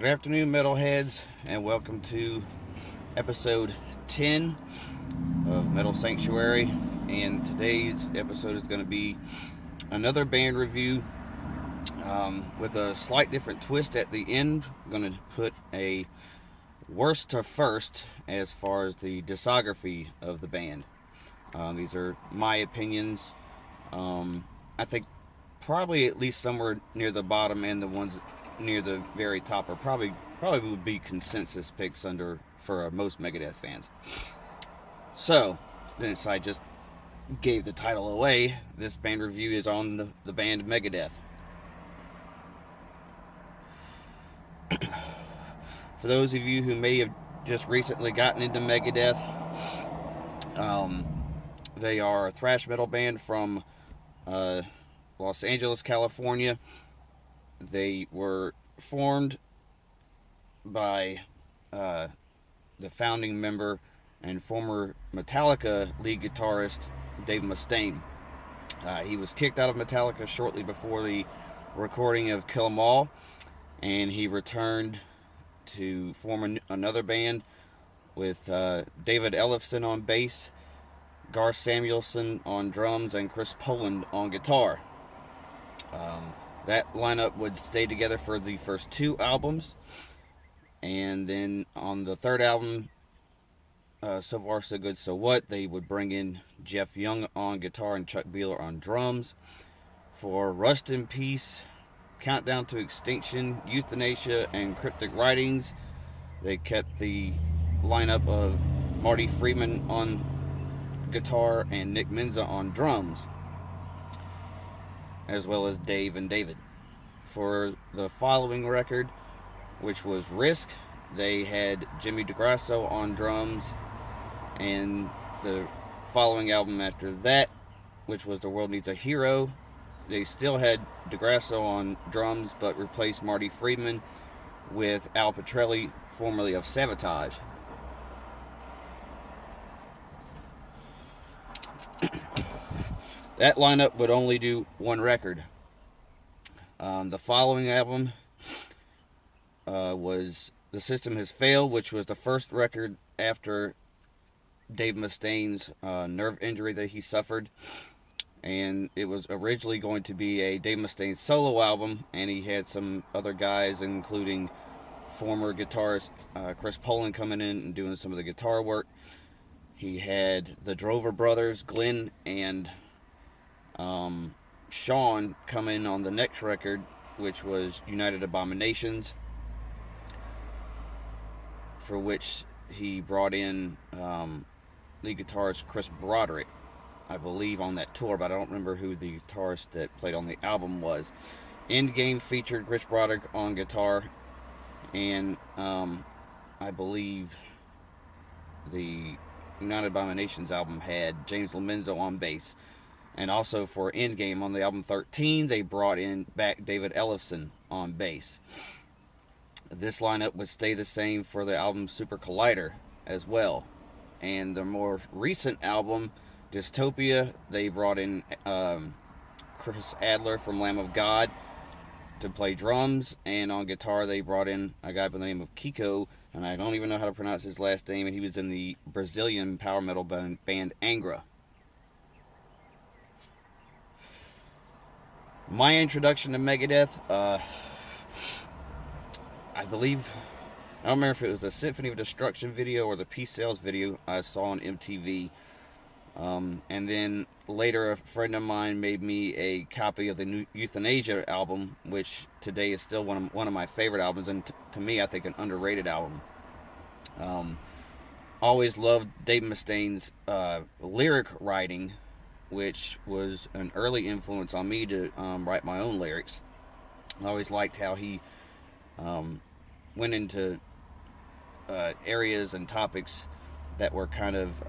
Good afternoon, metalheads, and welcome to episode 10 of Metal Sanctuary. And today's episode is going to be another band review with a slight different twist at the end. I'm going to put a worst to first as far as the discography of the band. These are my opinions. I think probably at least somewhere near the bottom and the ones near the very top are probably would be consensus picks for most Megadeth fans. So, since I just gave the title away, this band review is on the band Megadeth. For those of you who may have just recently gotten into Megadeth, they are a thrash metal band from Los Angeles, California. They were formed by the founding member and former Metallica lead guitarist Dave Mustaine. He was kicked out of Metallica shortly before the recording of Kill 'Em All, and he returned to form another band with David Ellefson on bass, Garth Samuelson on drums, and Chris Poland on guitar. That lineup would stay together for the first two albums, and then on the third album, So Far So Good So What, they would bring in Jeff Young on guitar and Chuck Beeler on drums. For Rust in Peace, Countdown to Extinction, Euthanasia, and Cryptic Writings, they kept the lineup of Marty Friedman on guitar and Nick Menza on drums, as well as Dave and David. For the following record, which was Risk, they had Jimmy DeGrasso on drums, and the following album after that, which was The World Needs a Hero, they still had DeGrasso on drums, but replaced Marty Friedman with Al Pitrelli, formerly of Savatage. That lineup would only do one record. The following album was The System Has Failed, which was the first record after Dave Mustaine's nerve injury that he suffered. And it was originally going to be a Dave Mustaine solo album, and he had some other guys, including former guitarist Chris Poland, coming in and doing some of the guitar work. He had the Drover brothers, Glenn and Sean, come in on the next record, which was United Abominations, for which he brought in lead guitarist Chris Broderick, I believe, on that tour, but I don't remember who the guitarist that played on the album was. Endgame featured Chris Broderick on guitar, and I believe the United Abominations album had James Lomenzo on bass. And also for Endgame on the album 13, they brought in back David Ellefson on bass. This lineup would stay the same for the album Super Collider as well. And the more recent album, Dystopia, they brought in Chris Adler from Lamb of God to play drums, and on guitar they brought in a guy by the name of Kiko, and I don't even know how to pronounce his last name, and he was in the Brazilian power metal band Angra. My introduction to Megadeth, I believe, I don't remember if it was the Symphony of Destruction video or the Peace Sales video I saw on MTV. And then later a friend of mine made me a copy of the new Euthanasia album, which today is still one of my favorite albums, and to me I think an underrated album. Always loved Dave Mustaine's lyric writing, which was an early influence on me to write my own lyrics. I always liked how he went into areas and topics that were kind of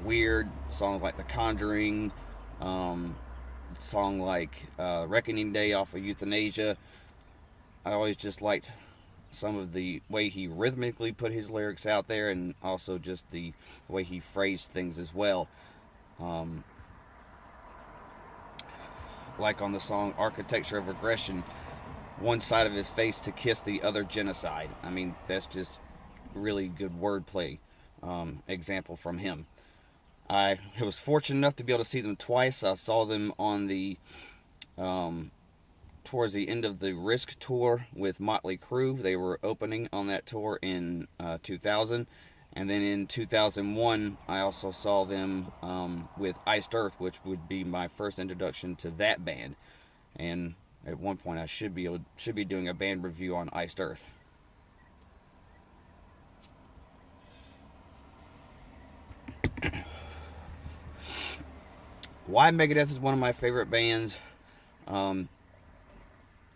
weird. Songs like The Conjuring, song like Reckoning Day off of Euthanasia. I always just liked some of the way he rhythmically put his lyrics out there, and also just the way he phrased things as well. Like on the song Architecture of Aggression, one side of his face to kiss the other genocide. I mean, that's just really good wordplay example from him. I was fortunate enough to be able to see them twice. I saw them on the um, towards the end of the Risk tour with Motley Crue. They were opening on that tour in 2000. And then in 2001, I also saw them with Iced Earth, which would be my first introduction to that band. And at one point, I should be doing a band review on Iced Earth. Why Megadeth is one of my favorite bands. Um,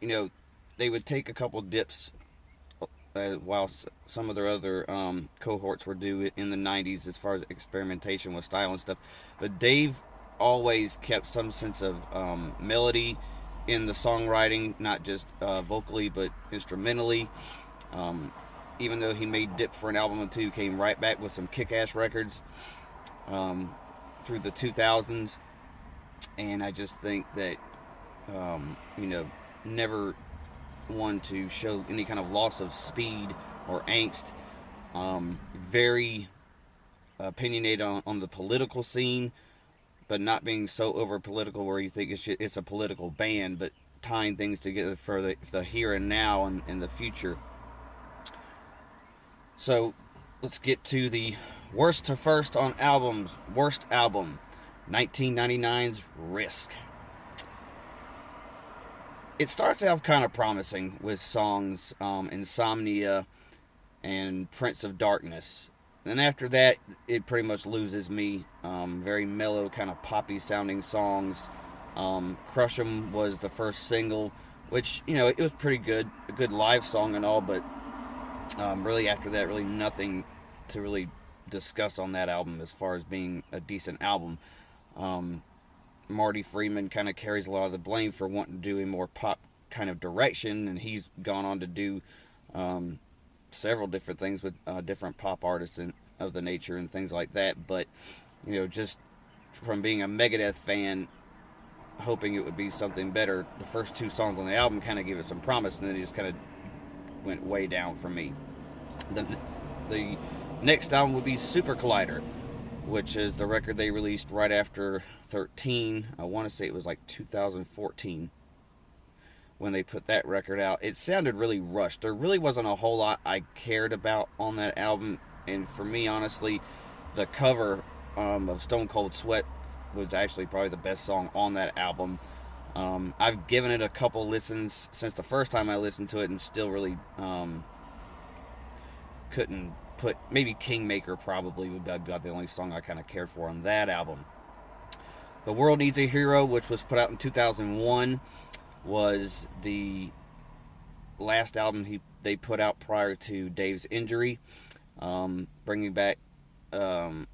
you know, they would take a couple dips while some of their other cohorts were due in the 90s as far as experimentation with style and stuff. But Dave always kept some sense of melody in the songwriting, not just vocally but instrumentally. Even though he made dip for an album or two, came right back with some kick-ass records through the 2000s. And I just think that, never one to show any kind of loss of speed or angst. Very opinionated on the political scene, but not being so over political where you think it's a political band, but tying things together for the here and now and the future. So let's get to the worst to first on albums. Worst album, 1999's Risk. It starts off kind of promising with songs Insomnia and Prince of Darkness. Then after that, it pretty much loses me. Very mellow, kind of poppy sounding songs. Crush 'Em was the first single, which, it was pretty good. A good live song and all, but really after that, really nothing to really discuss on that album as far as being a decent album. Marty Friedman kind of carries a lot of the blame for wanting to do a more pop kind of direction, and he's gone on to do several different things with different pop artists of the nature and things like that. But just from being a Megadeth fan, hoping it would be something better, the first two songs on the album kind of gave it some promise, and then it just kind of went way down for me. The next album would be Super Collider, which is the record they released right after 13. I want to say it was like 2014 when they put that record out. It sounded really rushed. There really wasn't a whole lot I cared about on that album, and for me, honestly, the cover of Stone Cold Sweat was actually probably the best song on that album. I've given it a couple listens since the first time I listened to it, and still really couldn't put, maybe Kingmaker probably would be about the only song I kind of cared for on that album. The World Needs a Hero, which was put out in 2001, was the last album they put out prior to Dave's injury, bringing back Al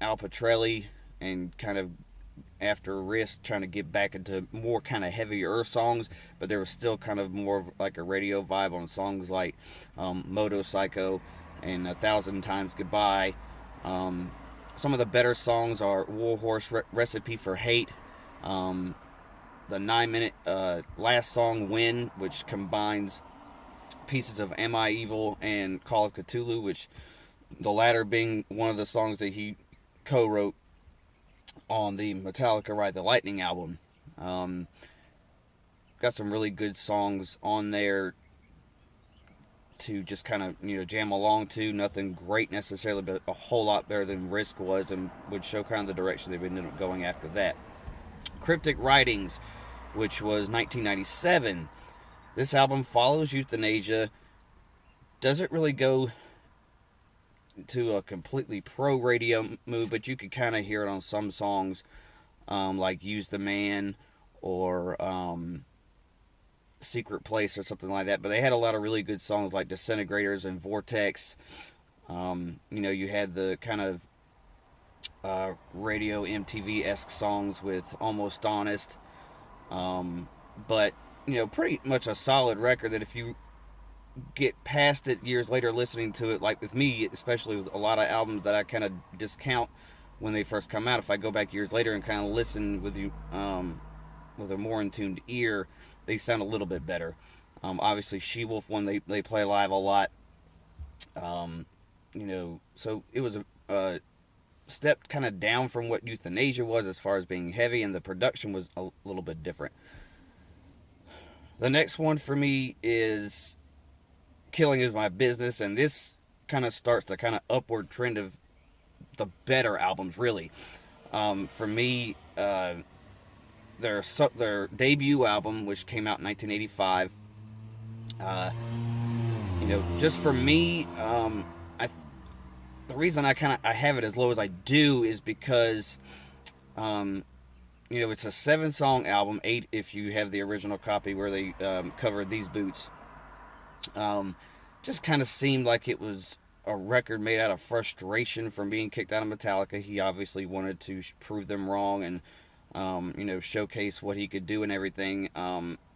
Pitrelli, and kind of after Risk trying to get back into more kind of heavier songs, but there was still kind of more of like a radio vibe on songs like Motorcycle and 1,000 Times Goodbye. Some of the better songs are Warhorse Recipe for Hate, the 9-minute last song Win, which combines pieces of Am I Evil and Call of Cthulhu, which the latter being one of the songs that he co-wrote on the Metallica Ride the Lightning album. Got some really good songs on there to just kind of jam along to. Nothing great necessarily, but a whole lot better than Risk was, and would show kind of the direction they've been going after that. Cryptic Writings, which was 1997. This album follows Euthanasia. Doesn't really go to a completely pro radio move, but you could kind of hear it on some songs, like Use the Man or Secret Place or something like that. But they had a lot of really good songs like Disintegrators and Vortex. You had the kind of radio MTV-esque songs with Almost Honest. But pretty much a solid record that if you get past it years later listening to it, like with me, especially with a lot of albums that I kind of discount when they first come out, if I go back years later and kind of listen with you with a more in tuned ear, they sound a little bit better. Obviously, She Wolf one they play live a lot. Um, so it was a step kind of down from what Euthanasia was as far as being heavy, and the production was a little bit different. The next one for me is Killing Is My Business, and this kind of starts the kind of upward trend of the better albums, really. For me, their debut album, which came out in 1985, uh, just for me, I the reason I have it as low as I do is because um, it's a 7-song album, 8 if you have the original copy where they covered These Boots. Just kind of seemed like it was a record made out of frustration from being kicked out of Metallica. He obviously wanted to prove them wrong and showcase what he could do and everything.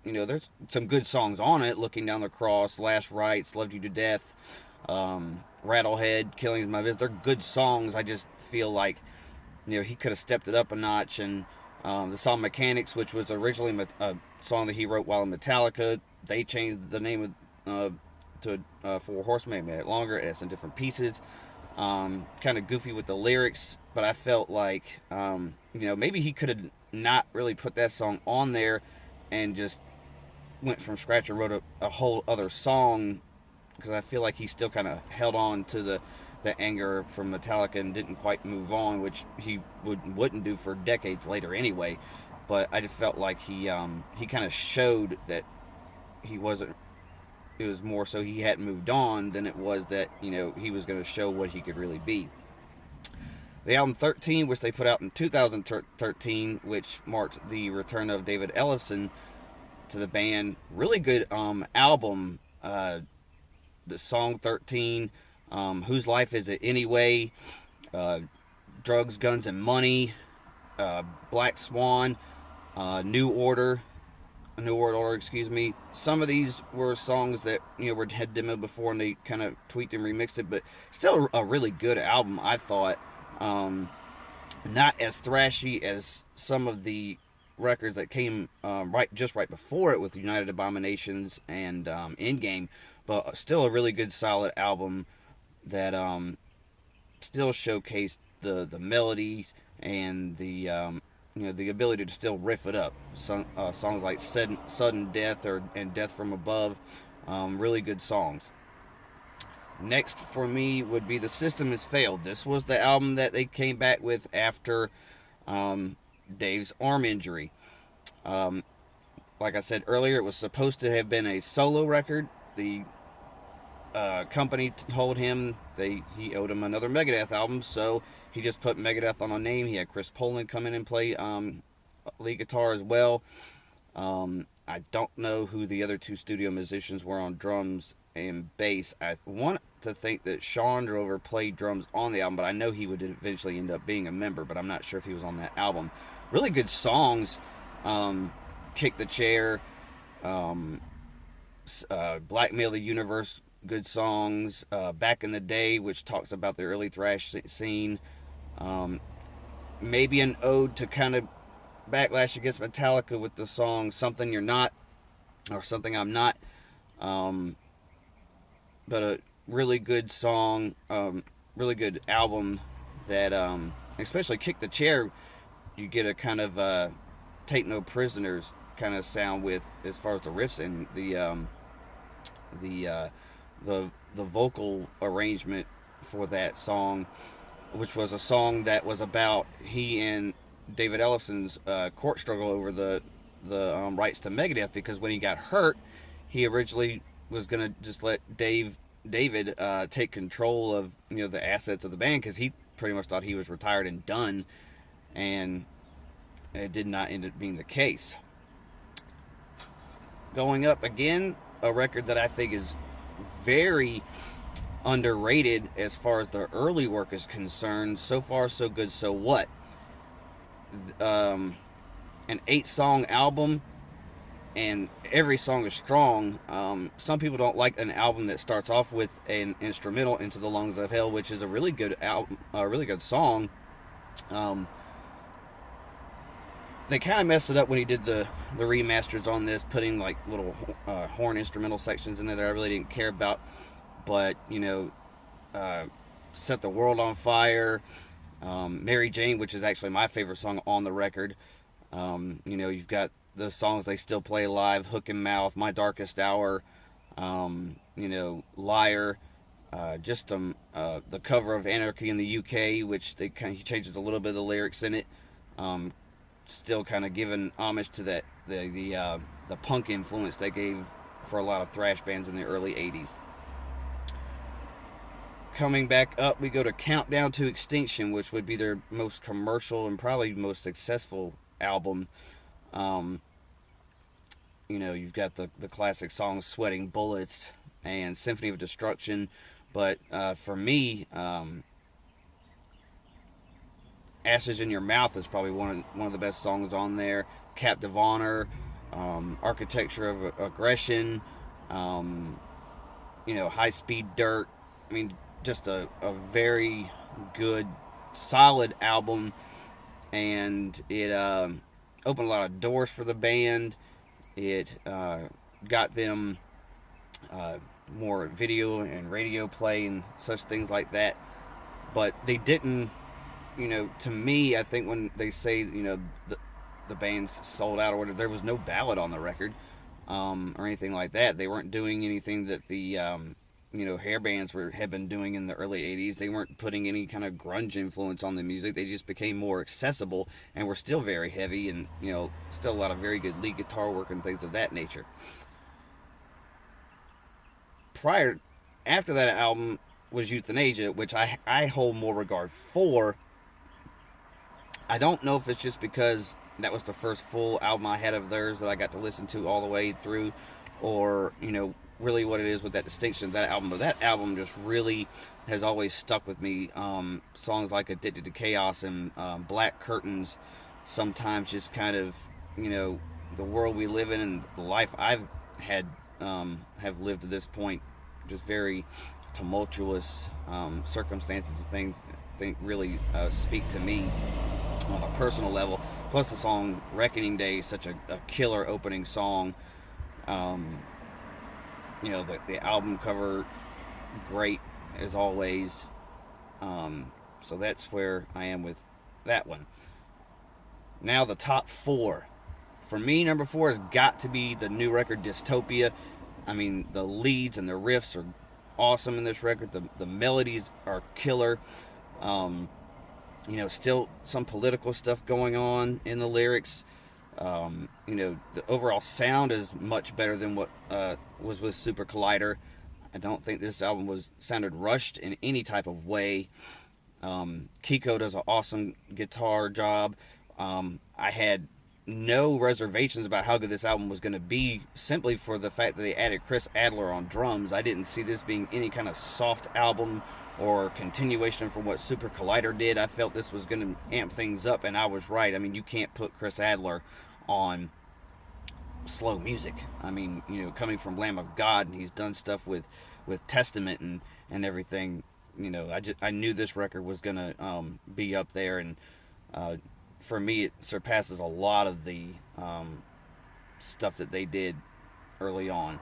There's some good songs on it: Looking Down the Cross, Last Rites, Loved You to Death, Rattlehead, Killing Is My Business. They're good songs. I just feel like he could have stepped it up a notch. And the song Mechanics, which was originally a song that he wrote while in Metallica, they changed the name of to Four Horsemen, made it longer. It's in different pieces. Kind of goofy with the lyrics, but I felt like maybe he could have not really put that song on there and just went from scratch and wrote a whole other song, because I feel like he still kind of held on to the anger from Metallica and didn't quite move on, which he wouldn't do for decades later anyway. But I just felt like he kind of showed that he wasn't. It was more so he hadn't moved on than it was that he was going to show what he could really be. The album 13, which they put out in 2013, which marked the return of David Ellefson to the band. Really good album. The song 13, Whose Life Is It Anyway, Drugs, Guns, and Money, Black Swan, New Order, excuse me. Some of these were songs that had demoed before, and they kind of tweaked and remixed it, but still a really good album, I thought. Not as thrashy as some of the records that came right before it with United Abominations and Endgame, but still a really good solid album that still showcased the melodies and the the ability to still riff it up. Songs like Sudden Death and Death from Above, really good songs. Next for me would be The System Has Failed. This was the album that they came back with after Dave's arm injury. Like I said earlier, it was supposed to have been a solo record. The company told him he owed him another Megadeth album, so he just put Megadeth on a name. He had Chris Poland come in and play lead guitar as well. I don't know who the other two studio musicians were on drums and bass. I want to think that Sean Drover played drums on the album, but I know he would eventually end up being a member, but I'm not sure if he was on that album. Really good songs. Kick the Chair, Blackmail the Universe, good songs. Back in the Day, which talks about the early thrash scene. Maybe an ode to kind of backlash against Metallica with the song Something You're Not, or Something I'm Not. But a really good song, really good album that, especially Kick the Chair, you get a kind of Take No Prisoners kind of sound with, as far as the riffs and the vocal arrangement for that song, which was a song that was about he and David Ellefson's court struggle over the rights to Megadeth, because when he got hurt, he originally was going to just let David take control of the assets of the band, because he pretty much thought he was retired and done, and it did not end up being the case. Going up again, a record that I think is very underrated as far as the early work is concerned. So Far So Good, So What. An 8-song album, and every song is strong. Some people don't like an album that starts off with an instrumental, Into the Lungs of Hell, which is a really good album, a really good song. they kind of messed it up when he did the remasters on this, putting like little horn instrumental sections in there that I really didn't care about. But uh, Set the World on Fire, Mary Jane, which is actually my favorite song on the record. You've got the songs they still play live: Hook and Mouth, My Darkest Hour, Liar. The cover of Anarchy in the UK, which he changes a little bit of the lyrics in it. Still kind of giving homage to the punk influence they gave for a lot of thrash bands in the early 80s. Coming back up, we go to Countdown to Extinction, which would be their most commercial and probably most successful album. You've got the classic songs Sweating Bullets and Symphony of Destruction. But for me, Ashes in Your Mouth is probably one of the best songs on there. Captive Honor, Architecture of Aggression, High Speed Dirt. I mean, just a very good, solid album. And it opened a lot of doors for the band. It got them more video and radio play and such things like that. But they didn't, to me, I think when they say, the band's sold out or whatever, there was no ballad on the record or anything like that. They weren't doing anything that the, hair bands had been doing in the early 80s. They weren't putting any kind of grunge influence on the music. They just became more accessible and were still very heavy and, still a lot of very good lead guitar work and things of that nature. After that album was Euthanasia, which I hold more regard for. I don't know if it's just because that was the first full album I had of theirs that I got to listen to all the way through, or really what it is with that distinction of that album. But that album just really has always stuck with me. Songs like Addicted to Chaos and Black Curtains sometimes just kind of, the world we live in and the life I've had, have lived to this point, just very tumultuous circumstances and things I think really speak to me on a personal level. Plus the song Reckoning Day is such a killer opening song. The album cover, great as always. So that's where I am with that one. Now the top four. For me, number 4 has got to be the new record Dystopia. I mean, the leads and the riffs are awesome in this record. The melodies are killer. Still some political stuff going on in the lyrics. The overall sound is much better than what was with Super Collider. I don't think this album sounded rushed in any type of way. Kiko does an awesome guitar job. I had no reservations about how good this album was going to be, simply for the fact that they added Chris Adler on drums. I didn't see this being any kind of soft album or continuation from what Super Collider did. I felt this was going to amp things up, and I was right. I mean, you can't put Chris Adler on slow music. I mean, coming from Lamb of God, and he's done stuff with Testament and everything. I knew this record was going to be up there, and for me, it surpasses a lot of the stuff that they did early on.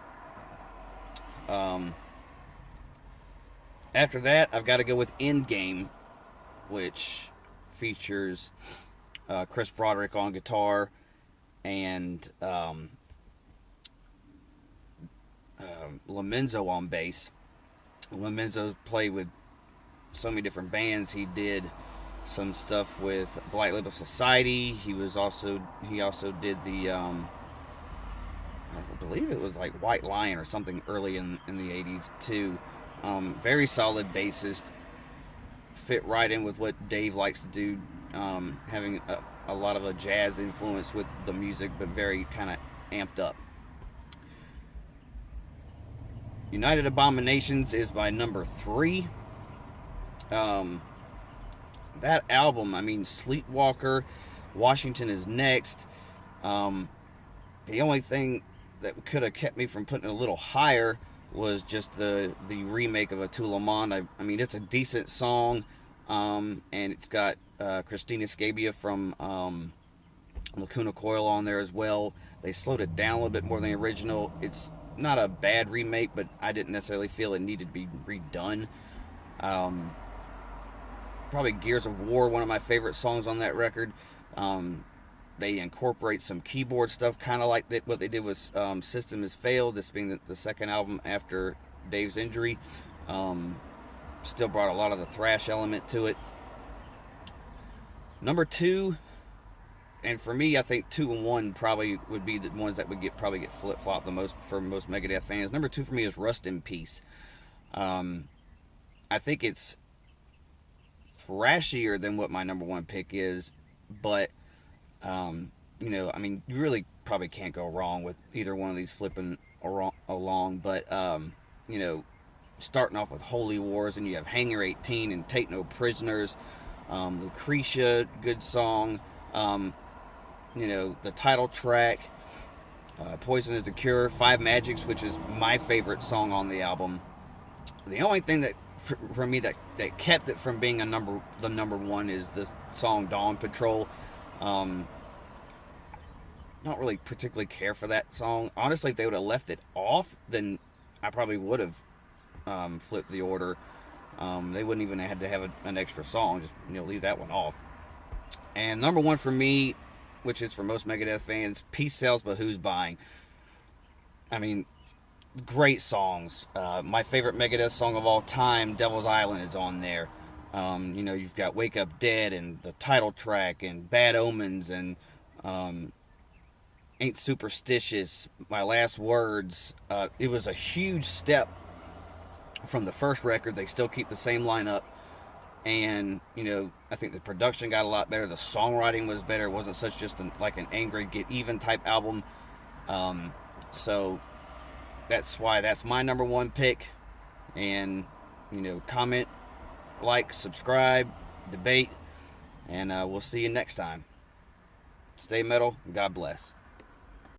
After that, I've got to go with Endgame, which features Chris Broderick on guitar and Lomenzo on bass. Lomenzo's played with so many different bands. He did some stuff with Black Label Society. He also did the I believe it was like White Lion or something early in the 80s too. Very solid bassist. Fit right in with what Dave likes to do, having a lot of a jazz influence with the music, but very kind of amped up. United Abominations is my number 3. That album, I mean, Sleepwalker, Washington is Next. The only thing that could have kept me from putting it a little higher was just the remake of Atul Amand. I mean, it's a decent song, and it's got Christina Scabia from Lacuna Coil on there as well. They slowed it down a little bit more than the original. It's not a bad remake, but I didn't necessarily feel it needed to be redone. Um, Probably Gears of War, one of my favorite songs on that record. They incorporate some keyboard stuff, kind of like what they did with System Has Failed, this being the second album after Dave's injury. Still brought a lot of the thrash element to it. Number 2, and for me, I think 2 and 1 probably would be the ones that would probably get flip-flopped the most for most Megadeth fans. Number 2 for me is Rust in Peace. I think it's thrashier than what my number 1 pick is, but you really probably can't go wrong with either one of these flipping along. But starting off with Holy Wars, and you have Hangar 18 and Take No Prisoners. Lucretia, good song. The title track, Poison is the Cure, Five Magics, which is my favorite song on the album. The only thing that for me that kept it from being the number 1 is the song Dawn Patrol. Don't really particularly care for that song. Honestly, if they would have left it off, then I probably would have flipped the order. They wouldn't even have had to have an extra song. Just leave that one off. And number 1 for me, which is for most Megadeth fans, Peace Sells, but Who's Buying? I mean, great songs. My favorite Megadeth song of all time, Devil's Island, is on there. You've got Wake Up Dead and the title track and Bad Omens and Ain't Superstitious, My Last Words. It was a huge step from the first record. They still keep the same lineup. And, I think the production got a lot better. The songwriting was better. It wasn't such just like an angry, get even type album. So that's why that's my number 1 pick. And, comment, like, subscribe, debate, and we'll see you next time. Stay metal. God bless.